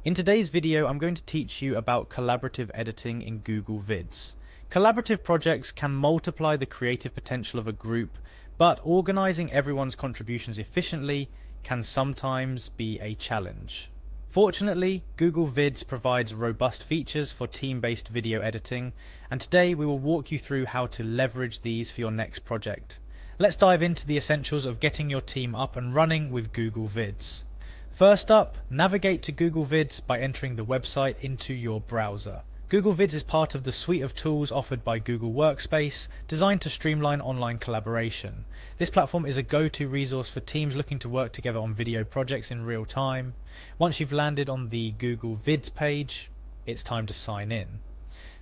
In today's video, I'm going to teach you about collaborative editing in Google Vids. Collaborative projects can multiply the creative potential of a group, but organizing everyone's contributions efficiently can sometimes be a challenge. Fortunately, Google Vids provides robust features for team-based video editing, and today we will walk you through how to leverage these for your next project. Let's dive into the essentials of getting your team up and running with Google Vids. First up, navigate to Google Vids by entering the website into your browser. Google Vids is part of the suite of tools offered by Google Workspace, designed to streamline online collaboration. This platform is a go-to resource for teams looking to work together on video projects in real time. Once you've landed on the Google Vids page, it's time to sign in.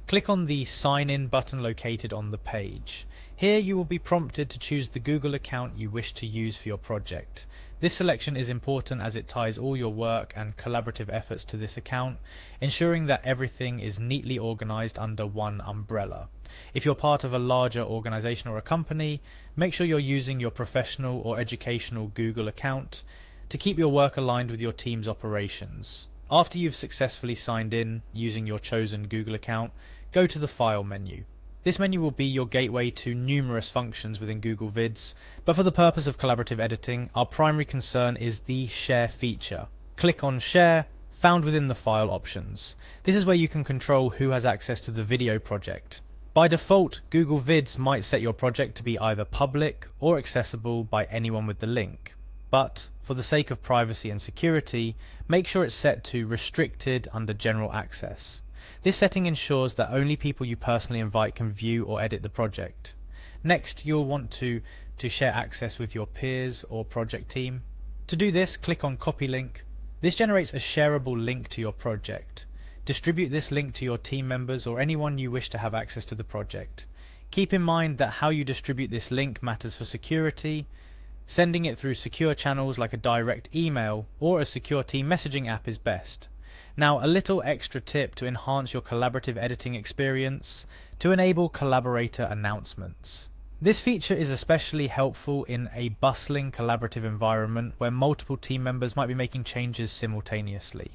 Click on the Sign In button located on the page. Here you will be prompted to choose the Google account you wish to use for your project. This selection is important as it ties all your work and collaborative efforts to this account, ensuring that everything is neatly organized under one umbrella. If you're part of a larger organization or a company, make sure you're using your professional or educational Google account to keep your work aligned with your team's operations. After you've successfully signed in using your chosen Google account, go to the File menu. This menu will be your gateway to numerous functions within Google Vids, but for the purpose of collaborative editing, our primary concern is the Share feature. Click on Share, found within the File options. This is where you can control who has access to the video project. By default, Google Vids might set your project to be either public or accessible by anyone with the link. But for the sake of privacy and security, make sure it's set to Restricted under General Access. This setting ensures that only people you personally invite can view or edit the project. Next, you'll want to share access with your peers or project team. To do this, click on Copy Link. This generates a shareable link to your project. Distribute this link to your team members or anyone you wish to have access to the project. Keep in mind that how you distribute this link matters for security. Sending it through secure channels like a direct email or a secure team messaging app is best. Now, a little extra tip to enhance your collaborative editing experience: to enable collaborator announcements. This feature is especially helpful in a bustling collaborative environment where multiple team members might be making changes simultaneously.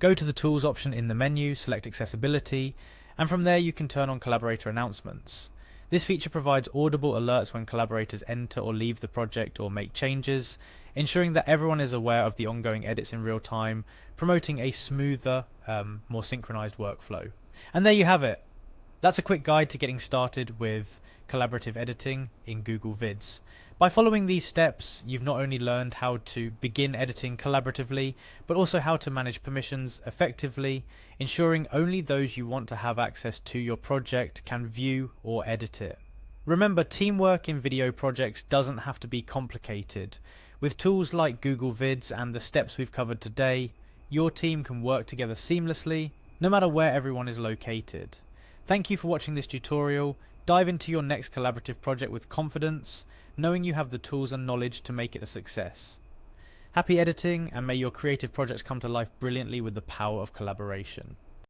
Go to the Tools option in the menu, select Accessibility, and from there you can turn on collaborator announcements. This feature provides audible alerts when collaborators enter or leave the project or make changes, ensuring that everyone is aware of the ongoing edits in real time, promoting a smoother, more synchronized workflow. And there you have it. That's a quick guide to getting started with collaborative editing in Google Vids. By following these steps, you've not only learned how to begin editing collaboratively, but also how to manage permissions effectively, ensuring only those you want to have access to your project can view or edit it. Remember, teamwork in video projects doesn't have to be complicated. With tools like Google Vids and the steps we've covered today, your team can work together seamlessly, no matter where everyone is located. Thank you for watching this tutorial. Dive into your next collaborative project with confidence, knowing you have the tools and knowledge to make it a success. Happy editing, and may your creative projects come to life brilliantly with the power of collaboration.